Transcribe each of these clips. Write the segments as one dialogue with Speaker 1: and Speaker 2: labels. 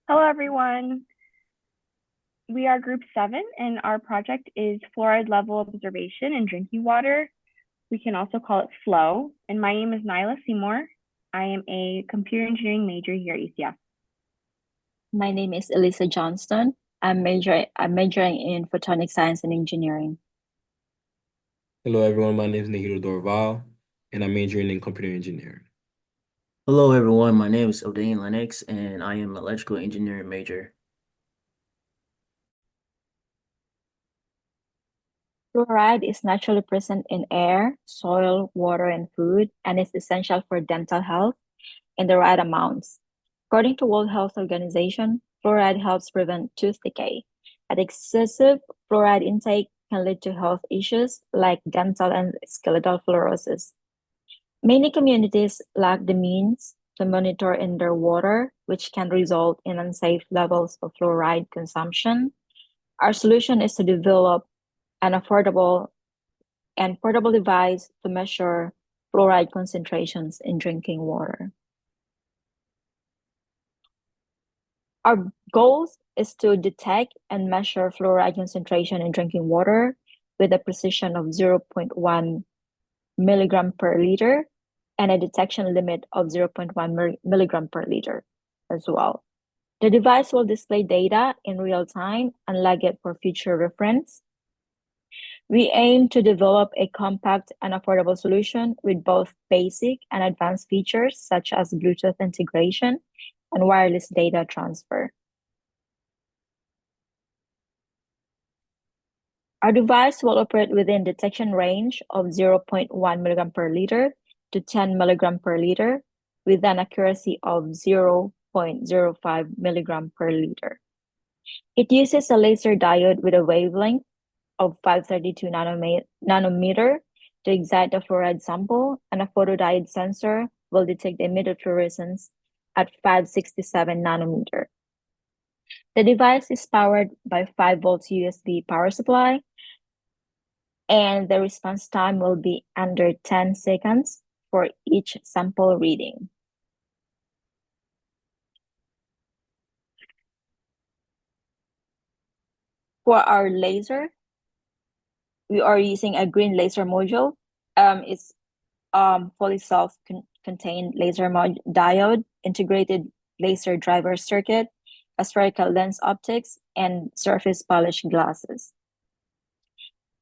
Speaker 1: Hello, everyone. We are Group 7, and our project is fluoride level observation in drinking water. We can also call it FLOW. And my name is Nyla Seymour. I am a computer engineering major here at UCF.
Speaker 2: My name is Elisa Johnston. I'm majoring in photonic science and engineering.
Speaker 3: Hello, everyone. My name is Nihiro Dorval, and I'm majoring in computer engineering.
Speaker 4: Hello, everyone. My name is Odane Lennox, and I am an electrical engineering major.
Speaker 2: Fluoride is naturally present in air, soil, water, and food, and is essential for dental health in the right amounts. According to World Health Organization, fluoride helps prevent tooth decay. An excessive fluoride intake can lead to health issues like dental and skeletal fluorosis. Many communities lack the means to monitor in their water, which can result in unsafe levels of fluoride consumption. Our solution is to develop an affordable and portable device to measure fluoride concentrations in drinking water. Our goals is to detect and measure fluoride concentration in drinking water with a precision of 0.1 milligram per liter and a detection limit of 0.1 milligram per liter as well. The device will display data in real time and lag it for future reference. We aim to develop a compact and affordable solution with both basic and advanced features such as Bluetooth integration and wireless data transfer. Our device will operate within detection range of 0.1 milligram per liter to 10 milligram per liter with an accuracy of 0.05 milligram per liter. It uses a laser diode with a wavelength of 532 nanometer to excite the fluoride sample, and a photodiode sensor will detect the emitted fluorescence at 567 nanometer. The device is powered by 5 volts USB power supply, and the response time will be under 10 seconds for each sample reading. For our laser, we are using a green laser module. It's fully self-contained laser diode, integrated laser driver circuit, a spherical lens optics, and surface polished glasses.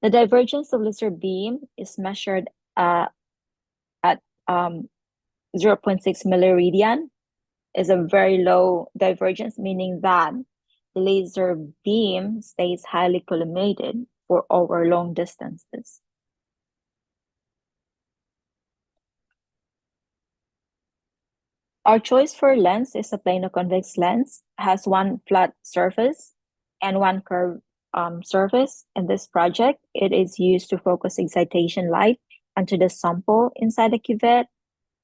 Speaker 2: The divergence of laser beam is measured at 0.6 milliradian. Is a very low divergence, meaning that the laser beam stays highly collimated for over long distances. Our choice for lens is a plano-convex lens, has one flat surface and one curved surface. In this project, it is used to focus excitation light onto the sample inside the cuvette.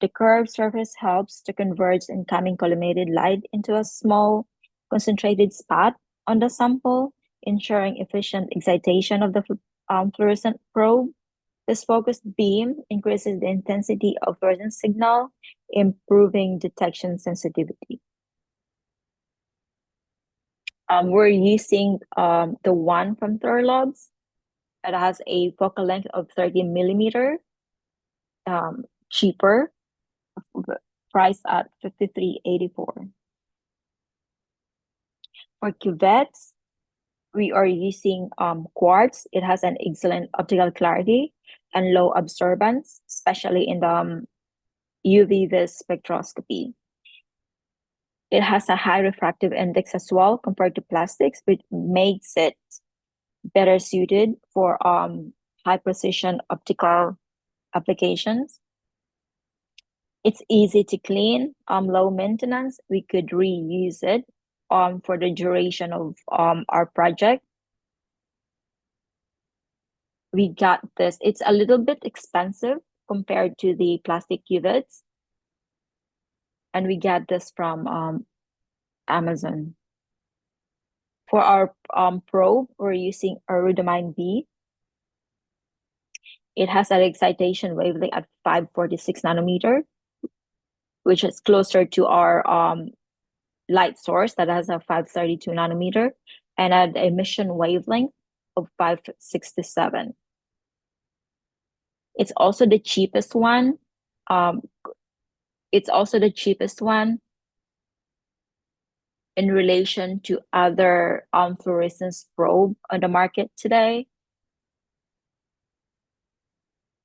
Speaker 2: The curved surface helps to converge incoming collimated light into a small concentrated spot on the sample, ensuring efficient excitation of the fluorescent probe. This focused beam increases the intensity of fluorescent signal, improving detection sensitivity. We're using the one from Thorlabs. It has a focal length of 30 millimeter, cheaper, priced at $53.84. For cuvettes, we are using quartz. It has an excellent optical clarity and low absorbance, especially in the UV-vis spectroscopy. It has a high refractive index as well compared to plastics, which makes it better suited for high precision optical applications. It's easy to clean, low maintenance. We could reuse it for the duration of our project. We got this. It's a little bit expensive compared to the plastic cuvettes, and we got this from Amazon. For our probe, we're using a Rudimine B. It has an excitation wavelength at 546 nanometer, which is closer to our light source that has a 532 nanometer and an emission wavelength of 567. It's also the cheapest one. It's also the cheapest one in relation to other fluorescence probe on the market today.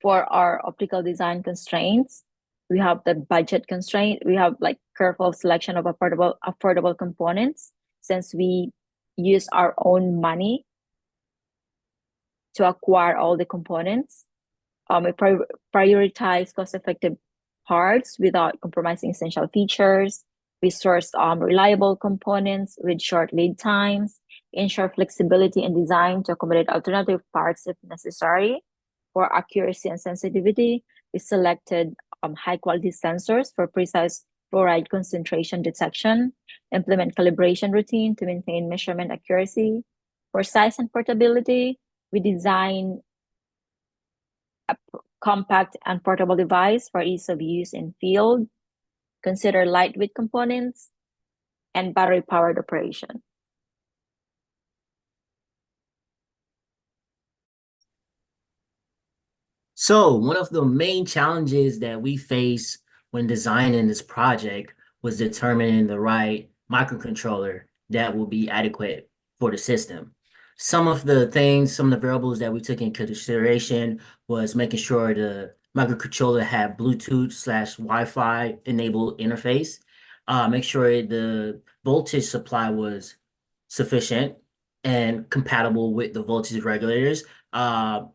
Speaker 2: For our optical design constraints, we have the budget constraint. We have like careful selection of affordable components since we use our own money to acquire all the components. We prioritize cost-effective parts without compromising essential features. We source reliable components with short lead times, ensure flexibility in design to accommodate alternative parts if necessary. For accuracy and sensitivity, we selected high-quality sensors for precise fluoride concentration detection, implement calibration routine to maintain measurement accuracy. For size and portability, we design a compact and portable device for ease of use in field, consider lightweight components, and battery-powered operation.
Speaker 4: So one of the main challenges that we face when designing this project was determining the right microcontroller that will be adequate for the system. Some of the variables that we took in consideration was making sure the microcontroller had Bluetooth/Wi-Fi enabled interface, make sure the voltage supply was sufficient and compatible with the voltage regulators,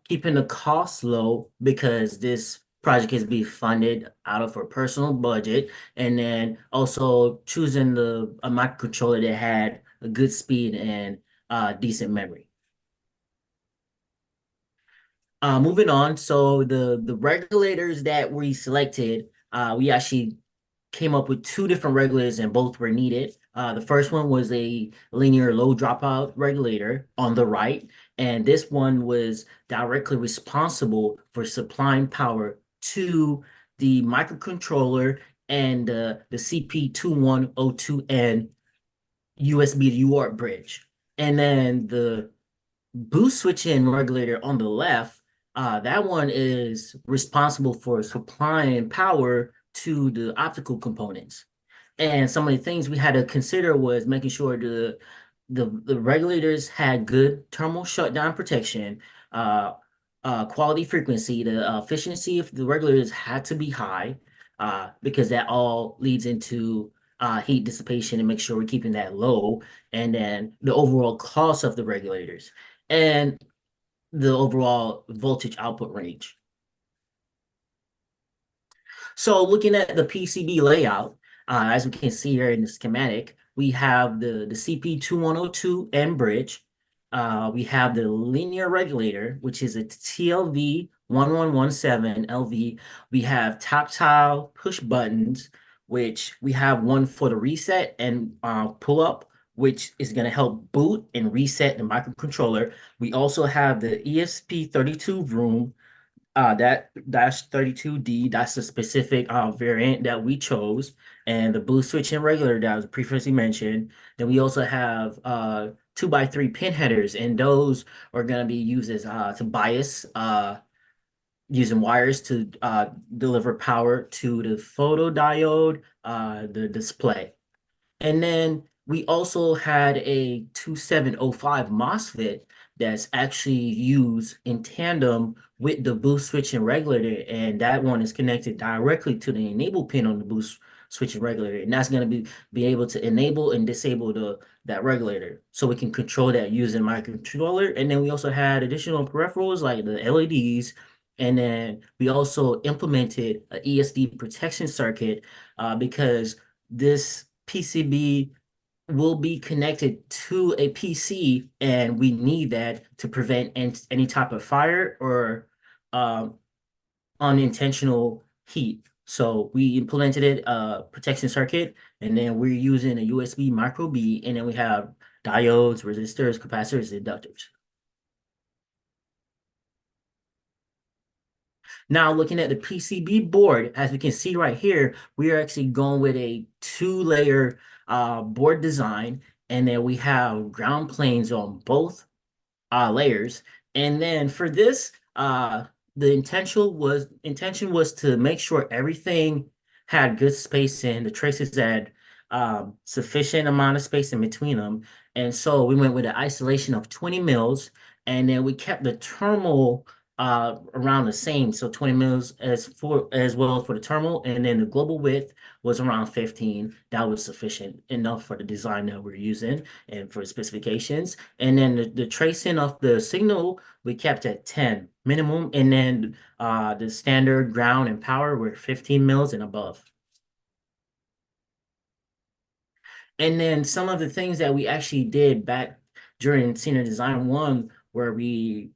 Speaker 4: keeping the costs low because this project is being funded out of our personal budget, and then also choosing a microcontroller that had a good speed and decent memory. Moving on, so the regulators that we selected, we actually came up with two different regulators and both were needed. The first one was a linear low dropout regulator on the right, and this one was directly responsible for supplying power to the microcontroller and the CP2102N USB to UART bridge. And then the boost switch-in regulator on the left, that one is responsible for supplying power to the optical components. And some of the things we had to consider was making sure the regulators had good thermal shutdown protection, quality frequency, the efficiency of the regulators had to be high, because that all leads into heat dissipation and make sure we're keeping that low, and then the overall cost of the regulators and the overall voltage output range. So looking at the PCB layout, as we can see here in the schematic, we have the CP2102N bridge. We have the linear regulator, which is a TLV1117LV. We have tactile push buttons, which we have one for the reset and pull up, which is going to help boot and reset the microcontroller. We also have the ESP32 room, that -32D, that's a specific variant that we chose, and the boost switch and regulator that was previously mentioned. Then we also have 2x3 pin headers, and those are going to be used as to bias using wires to deliver power to the photodiode, the display. And then we also had a 2705 MOSFET that's actually used in tandem with the boost switch and regulator, and that one is connected directly to the enable pin on the boost switch and regulator, and that's going to be able to enable and disable that regulator, so we can control that using microcontroller. And then we also had additional peripherals like the LEDs, and then we also implemented a ESD protection circuit, because this PCB will be connected to a PC, and we need that to prevent any type of fire or unintentional heat. So we implemented it, protection circuit, and then we're using a USB micro B, and then we have diodes, resistors, capacitors, inductors. Now looking at the PCB board, as we can see right here, we are actually going with a two-layer board design, and then we have ground planes on both layers. And then for this, the intention was to make sure everything had good spacing, the traces had sufficient amount of space in between them. And so we went with an isolation of 20 mils, and then we kept the terminal around the same, so 20 mils as well for the terminal, and then the global width was around 15. That was sufficient enough for the design that we're using and for specifications. And then the tracing of the signal we kept at 10 minimum, and then the standard ground and power were 15 mils and above. And then some of the things that we actually did back during senior design one, where we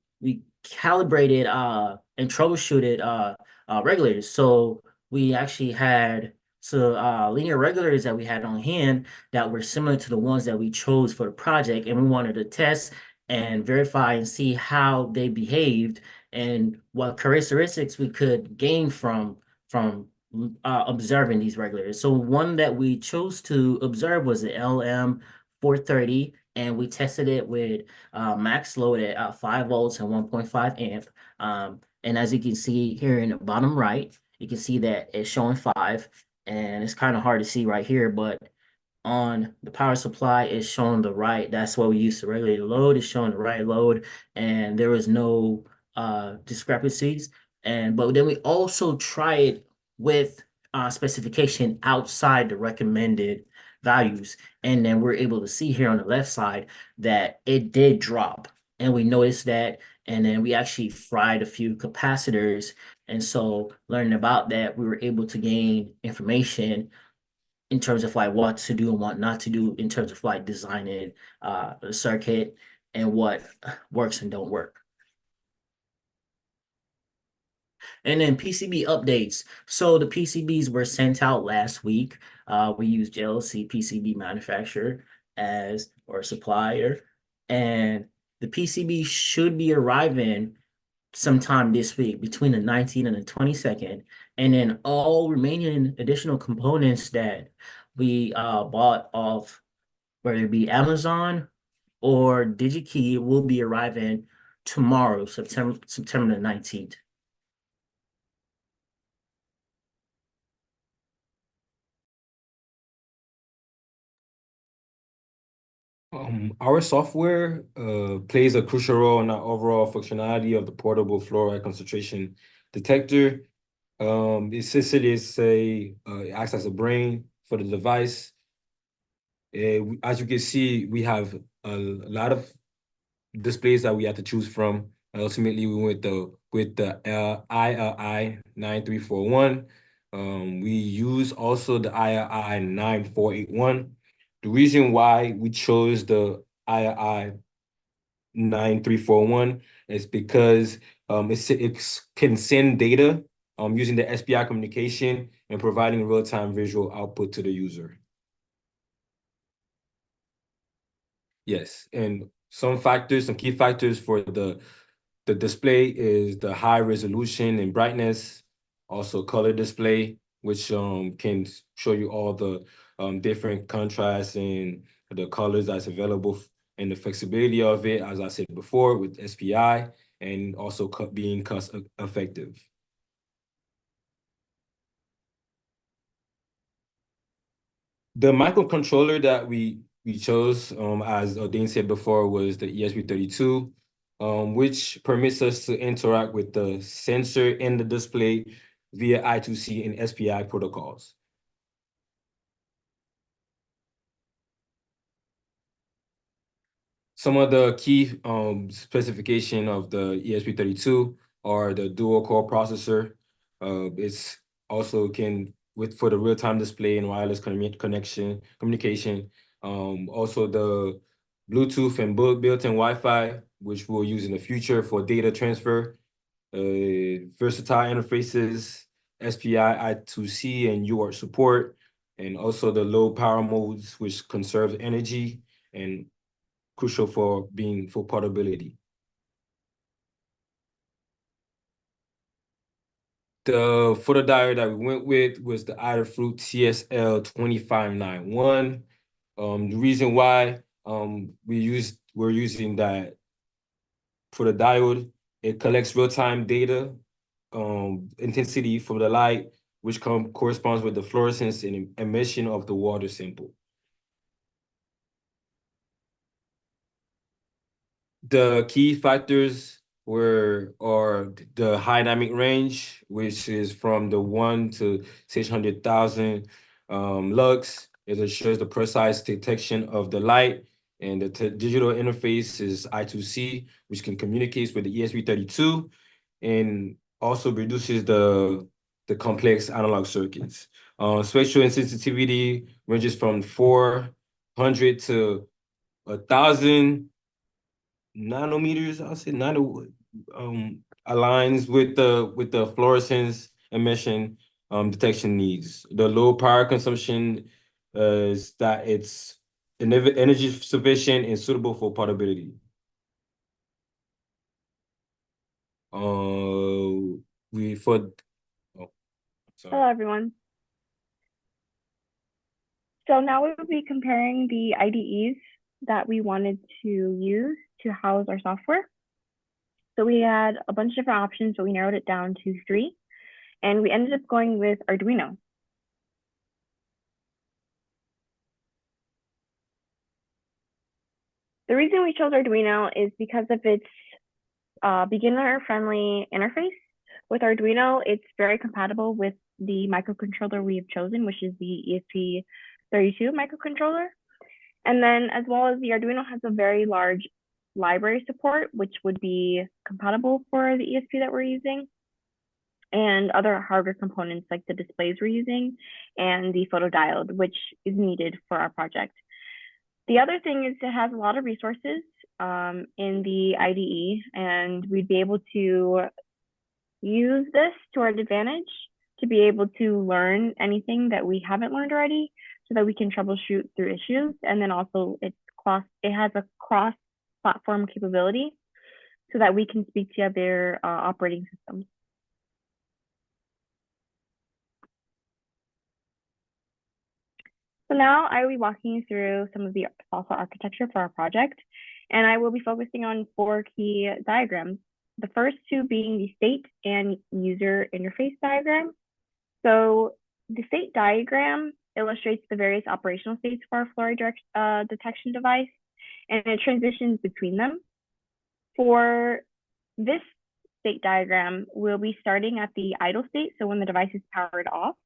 Speaker 4: calibrated and troubleshooted regulators. So we actually had linear regulators that we had on hand that were similar to the ones that we chose for the project, and we wanted to test and verify and see how they behaved and what characteristics we could gain from observing these regulators. So one that we chose to observe was the LM 430, and we tested it with max load at 5 volts and 1.5 amp. And as you can see here in the bottom right, you can see that it's showing 5, and it's kind of hard to see right here, but on the power supply is showing the right. That's what we use to regulate the load. It's showing the right load, and there was no discrepancies. But then we also try it with specification outside the recommended values, and then we're able to see here on the left side that it did drop, and we noticed that, and then we actually fried a few capacitors, and so learning about that, we were able to gain information in terms of like what to do and what not to do in terms of like designing the circuit and what works and don't work. And then PCB updates. So the PCBs were sent out last week. We used JLC PCB manufacturer as our supplier, and the PCB should be arriving sometime this week between the 19th and the 22nd. And then all remaining additional components that we bought off, whether it be Amazon or DigiKey, will be arriving tomorrow, September the 19th.
Speaker 3: Our software plays a crucial role in the overall functionality of the portable fluoride concentration detector. Essentially, it acts as a brain for the device. As you can see, we have a lot of displays that we had to choose from. And ultimately, we went with the ILI 9341. We use also the ILI 9481. The reason why we chose the ILI 9341 is because it can send data using the SPI communication and providing real-time visual output to the user. Yes, and some key factors for the display is the high resolution and brightness, also color display, which can show you all the different contrasts and the colors that's available, and the flexibility of it, as I said before, with SPI, and also being cost effective. The microcontroller that we chose, as Odin said before, was the ESP32, which permits us to interact with the sensor in the display via I2C and SPI protocols. Some of the key specification of the ESP32 are the dual core processor. It's also for the real-time display and wireless communication. Also the Bluetooth and built-in Wi-Fi, which we'll use in the future for data transfer. Versatile interfaces, SPI, I2C, and UART support, and also the low power modes, which conserves energy and crucial for portability. The photodiode that we went with was the Adafruit CSL 2591. The reason why we're using that for the diode, it collects real-time data, intensity from the light, which corresponds with the fluorescence and emission of the water sample. The key factors are the high dynamic range, which is from the 1 to 600,000 lux. It ensures the precise detection of the light, and the digital interface is I2C, which can communicate with the ESP32, and also reduces the complex analog circuits. Spectral insensitivity ranges from 400 to 1,000 nanometers. I'll say aligns with the fluorescence emission detection needs. The low power consumption is that it's energy sufficient and suitable for portability. Oh, sorry.
Speaker 1: Hello, everyone. So now we will be comparing the IDEs that we wanted to use to house our software. So we had a bunch of different options, but we narrowed it down to 3. And we ended up going with Arduino. The reason we chose Arduino is because of its beginner-friendly interface. With Arduino, it's very compatible with the microcontroller we have chosen, which is the ESP32 microcontroller. And then as well as the Arduino has a very large library support, which would be compatible for the ESP that we're using, and other hardware components like the displays we're using and the photodiode, which is needed for our project. The other thing is it has a lot of resources in the IDE, and we'd be able to use this to our advantage to be able to learn anything that we haven't learned already so that we can troubleshoot through issues. And then also it has a cross-platform capability so that we can speak to other operating systems. So now I will be walking you through some of the software architecture for our project, and I will be focusing on 4 key diagrams. The first 2 being the state and user interface diagram. So the state diagram illustrates the various operational states for our fluoride detection device, and it transitions between them. For this state diagram, we'll be starting at the idle state, so when the device is powered off.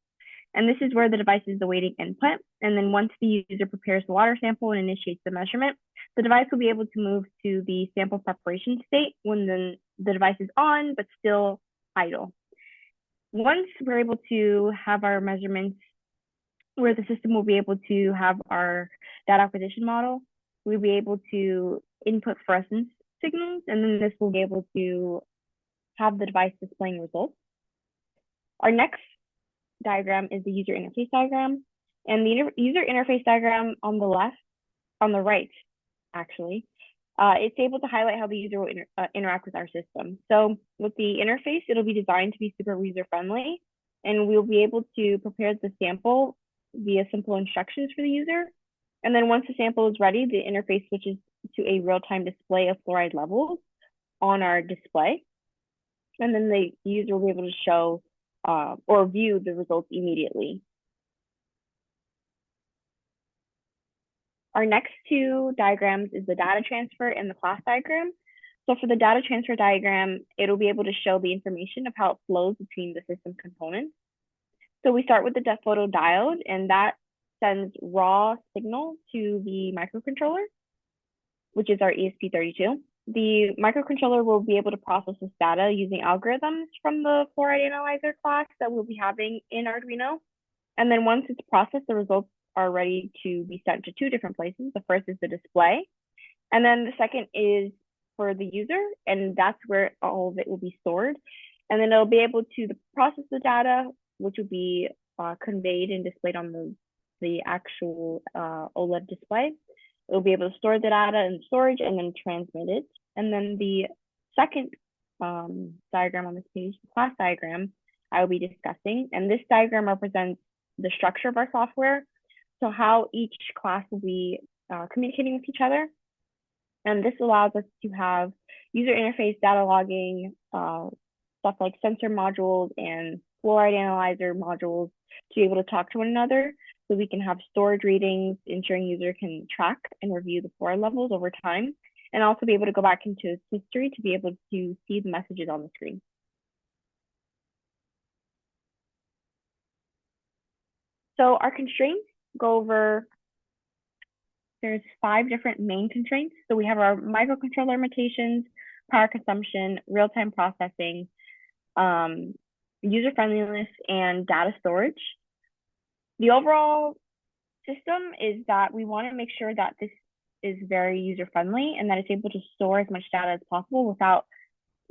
Speaker 1: And this is where the device is awaiting input. And then once the user prepares the water sample and initiates the measurement, the device will be able to move to the sample preparation state when the device is on, but still idle. Once we're able to have our measurements where the system will be able to have our data acquisition model, we'll be able to input fluorescence signals, and then this will be able to have the device displaying results. Our next diagram is the user interface diagram, and the user interface diagram on the right, actually, it's able to highlight how the user will interact with our system. So with the interface, it'll be designed to be super user-friendly, and we'll be able to prepare the sample via simple instructions for the user. And then once the sample is ready, the interface switches to a real-time display of fluoride levels on our display. And then the user will be able to show or view the results immediately. Our next 2 diagrams is the data transfer and the class diagram. So for the data transfer diagram, it'll be able to show the information of how it flows between the system components. So we start with the photodiode, and that sends raw signal to the microcontroller, which is our ESP32. The microcontroller will be able to process this data using algorithms from the fluoride analyzer class that we'll be having in Arduino. And then once it's processed, the results are ready to be sent to 2 different places. The first is the display, and then the second is for the user, and that's where all of it will be stored. And then it'll be able to process the data, which will be conveyed and displayed on the actual OLED display. It'll be able to store the data in storage and then transmit it. And then the second diagram on this page, the class diagram, I will be discussing. And this diagram represents the structure of our software. so how each class will be communicating with each other. And this allows us to have user interface data logging, stuff like sensor modules and fluoride analyzer modules to be able to talk to one another. So we can have storage readings, ensuring user can track and review the fluoride levels over time, and also be able to go back into its history to be able to see the messages on the screen. So our constraints go over, there's 5 different main constraints. So we have our microcontroller limitations, power consumption, real-time processing, user friendliness, and data storage. The overall system is that we want to make sure that this is very user friendly and that it's able to store as much data as possible without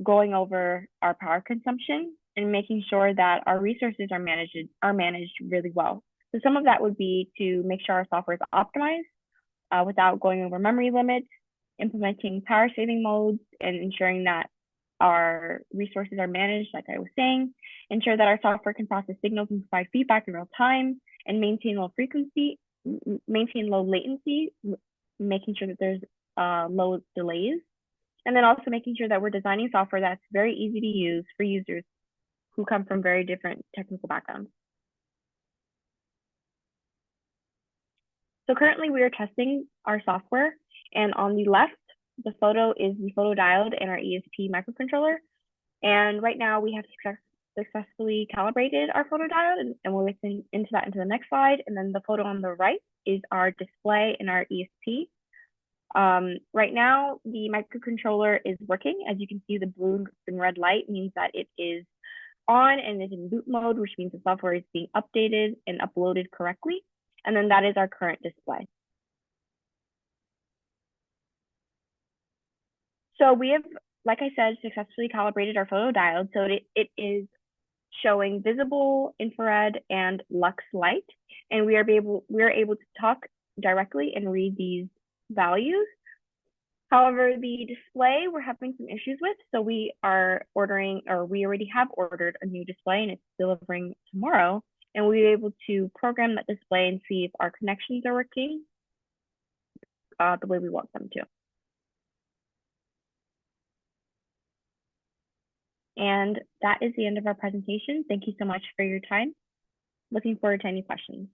Speaker 1: going over our power consumption, and making sure that our resources are managed really well. So some of that would be to make sure our software is optimized without going over memory limits, implementing power saving modes, and ensuring that our resources are managed, like I was saying, ensure that our software can process signals and provide feedback in real time, and maintain low latency, making sure that there's low delays, and then also making sure that we're designing software that's very easy to use for users who come from very different technical backgrounds. So currently we are testing our software, and on the left, the photo is the photodiode and our ESP microcontroller. And right now we have successfully calibrated our photodiode, and we'll look into that into the next slide. And then the photo on the right is our display and our ESP. Right now, the microcontroller is working. As you can see, the blue and red light means that it is on and is in boot mode, which means the software is being updated and uploaded correctly. And then that is our current display. So we have, like I said, successfully calibrated our photodiode. So it is showing visible, infrared, and lux light. And we are able to talk directly and read these values. However, the display we're having some issues with, so we are ordering, or we already have ordered a new display, and it's delivering tomorrow. And we'll be able to program that display and see if our connections are working the way we want them to. And that is the end of our presentation. Thank you so much for your time. Looking forward to any questions.